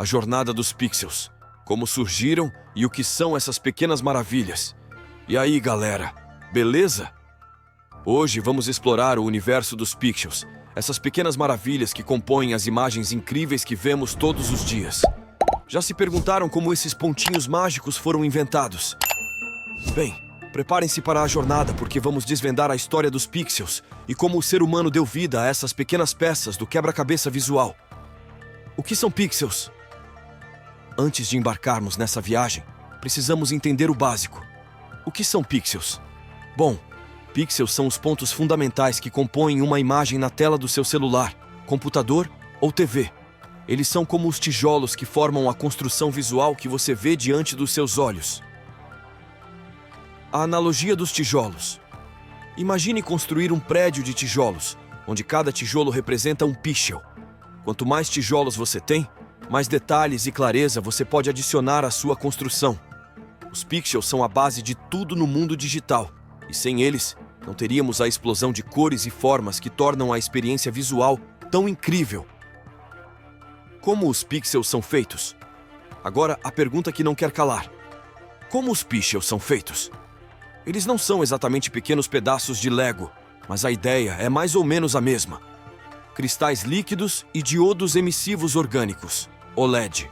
a jornada dos pixels, como surgiram e o que são essas pequenas maravilhas. E aí, galera, beleza? Hoje vamos explorar o universo dos pixels, essas pequenas maravilhas que compõem as imagens incríveis que vemos todos os dias. Já se perguntaram como esses pontinhos mágicos foram inventados? Bem, preparem-se para a jornada, porque vamos desvendar a história dos pixels e como o ser humano deu vida a essas pequenas peças do quebra-cabeça visual. O que são pixels? Antes de embarcarmos nessa viagem, precisamos entender o básico. O que são pixels? Bom, pixels são os pontos fundamentais que compõem uma imagem na tela do seu celular, computador ou TV. Eles são como os tijolos que formam a construção visual que você vê diante dos seus olhos. A analogia dos tijolos. Imagine construir um prédio de tijolos, onde cada tijolo representa um pixel. Quanto mais tijolos você tem, mais detalhes e clareza você pode adicionar à sua construção. Os pixels são a base de tudo no mundo digital, e sem eles, não teríamos a explosão de cores e formas que tornam a experiência visual tão incrível. Como os pixels são feitos? Agora, a pergunta que não quer calar. Como os pixels são feitos? Eles não são exatamente pequenos pedaços de Lego, mas a ideia é mais ou menos a mesma. Cristais líquidos e diodos emissivos orgânicos, OLED.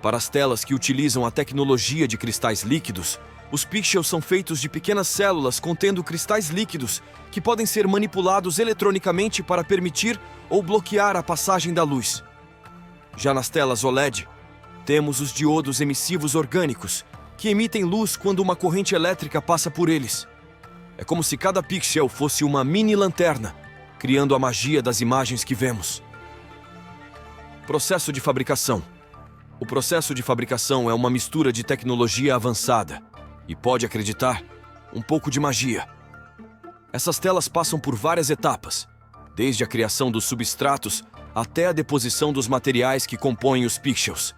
Para as telas que utilizam a tecnologia de cristais líquidos, os pixels são feitos de pequenas células contendo cristais líquidos que podem ser manipulados eletronicamente para permitir ou bloquear a passagem da luz. Já nas telas OLED, temos os diodos emissivos orgânicos, que emitem luz quando uma corrente elétrica passa por eles. É como se cada pixel fosse uma mini lanterna, criando a magia das imagens que vemos. Processo de fabricação. O processo de fabricação é uma mistura de tecnologia avançada e, pode acreditar, um pouco de magia. Essas telas passam por várias etapas, desde a criação dos substratos até a deposição dos materiais que compõem os pixels.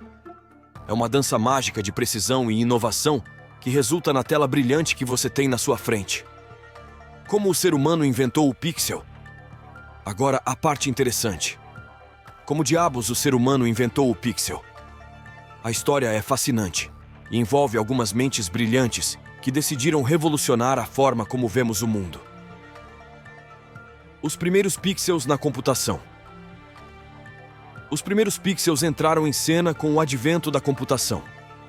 É uma dança mágica de precisão e inovação que resulta na tela brilhante que você tem na sua frente. Como o ser humano inventou o pixel? Agora, a parte interessante. Como diabos o ser humano inventou o pixel? A história é fascinante e envolve algumas mentes brilhantes que decidiram revolucionar a forma como vemos o mundo. Os primeiros pixels na computação. Os primeiros pixels entraram em cena com o advento da computação.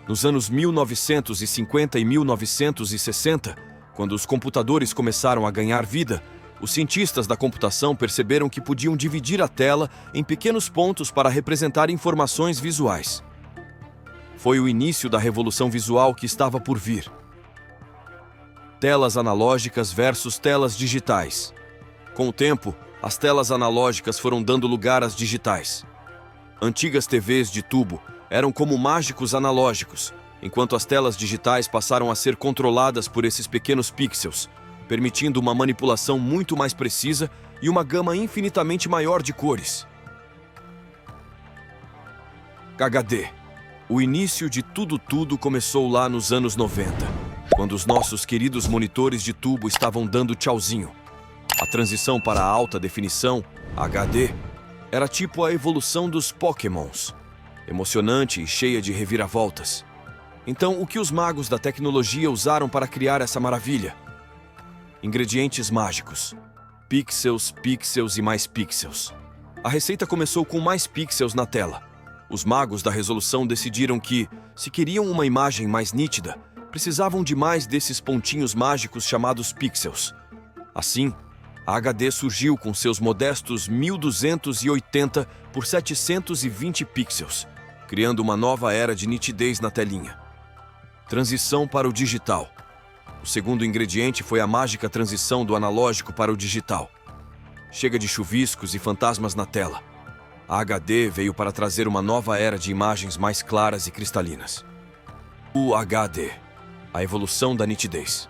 Nos anos 1950 e 1960, quando os computadores começaram a ganhar vida, os cientistas da computação perceberam que podiam dividir a tela em pequenos pontos para representar informações visuais. Foi o início da revolução visual que estava por vir. Telas analógicas versus telas digitais. Com o tempo, as telas analógicas foram dando lugar às digitais. Antigas TVs de tubo eram como mágicos analógicos, enquanto as telas digitais passaram a ser controladas por esses pequenos pixels, permitindo uma manipulação muito mais precisa e uma gama infinitamente maior de cores. HD. O início de tudo começou lá nos anos 90, quando os nossos queridos monitores de tubo estavam dando tchauzinho. A transição para a alta definição, HD, era tipo a evolução dos Pokémons, emocionante e cheia de reviravoltas. Então, o que os magos da tecnologia usaram para criar essa maravilha? Ingredientes mágicos. Pixels, pixels e mais pixels. A receita começou com mais pixels na tela. Os magos da resolução decidiram que, se queriam uma imagem mais nítida, precisavam de mais desses pontinhos mágicos chamados pixels. Assim, a HD surgiu com seus modestos 1280 por 720 pixels, criando uma nova era de nitidez na telinha. Transição para o digital. O segundo ingrediente foi a mágica transição do analógico para o digital. Chega de chuviscos e fantasmas na tela. A HD veio para trazer uma nova era de imagens mais claras e cristalinas. O HD, a evolução da nitidez.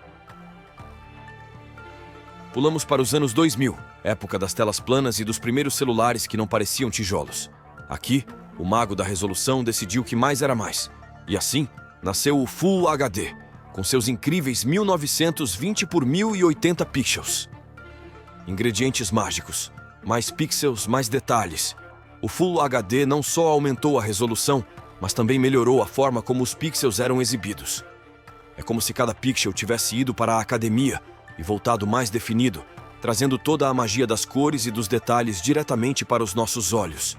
Pulamos para os anos 2000, época das telas planas e dos primeiros celulares que não pareciam tijolos. Aqui, o mago da resolução decidiu que mais era mais. E assim, nasceu o Full HD, com seus incríveis 1920 por 1080 pixels. Ingredientes mágicos, mais pixels, mais detalhes. O Full HD não só aumentou a resolução, mas também melhorou a forma como os pixels eram exibidos. É como se cada pixel tivesse ido para a academia e voltado mais definido, trazendo toda a magia das cores e dos detalhes diretamente para os nossos olhos.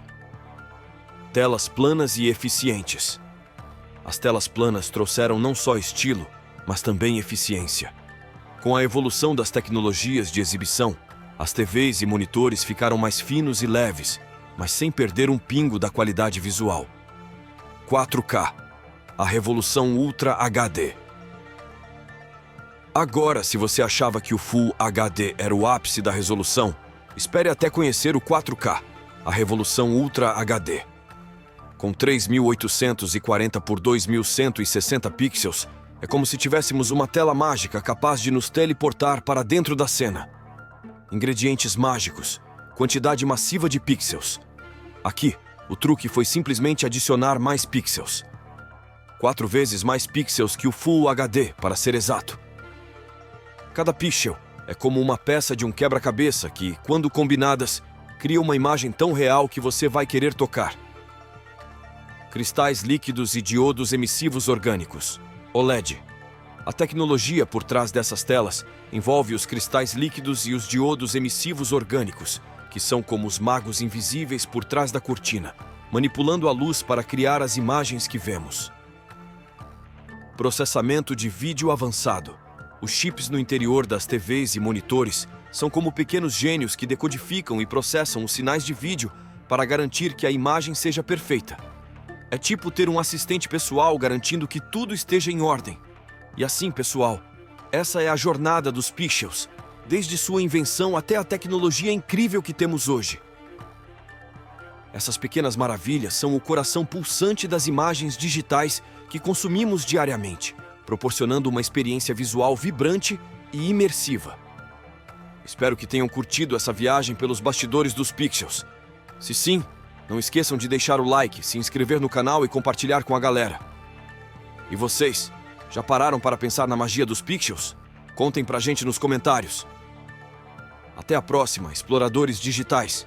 Telas planas e eficientes. As telas planas trouxeram não só estilo, mas também eficiência. Com a evolução das tecnologias de exibição, as TVs e monitores ficaram mais finos e leves, mas sem perder um pingo da qualidade visual. 4K, a revolução Ultra HD. Agora, se você achava que o Full HD era o ápice da resolução, espere até conhecer o 4K, a revolução Ultra HD. Com 3.840 por 2.160 pixels, é como se tivéssemos uma tela mágica capaz de nos teleportar para dentro da cena. Ingredientes mágicos, quantidade massiva de pixels. Aqui, o truque foi simplesmente adicionar mais pixels. 4 vezes mais pixels que o Full HD, para ser exato. Cada pixel é como uma peça de um quebra-cabeça que, quando combinadas, cria uma imagem tão real que você vai querer tocar. Cristais líquidos e diodos emissivos orgânicos, OLED. A tecnologia por trás dessas telas envolve os cristais líquidos e os diodos emissivos orgânicos, que são como os magos invisíveis por trás da cortina, manipulando a luz para criar as imagens que vemos. Processamento de vídeo avançado. Os chips no interior das TVs e monitores são como pequenos gênios que decodificam e processam os sinais de vídeo para garantir que a imagem seja perfeita. É tipo ter um assistente pessoal garantindo que tudo esteja em ordem. E assim, pessoal, essa é a jornada dos pixels, desde sua invenção até a tecnologia incrível que temos hoje. Essas pequenas maravilhas são o coração pulsante das imagens digitais que consumimos diariamente, proporcionando uma experiência visual vibrante e imersiva. Espero que tenham curtido essa viagem pelos bastidores dos pixels. Se sim, não esqueçam de deixar o like, se inscrever no canal e compartilhar com a galera. E vocês, já pararam para pensar na magia dos pixels? Contem pra gente nos comentários. Até a próxima, exploradores digitais!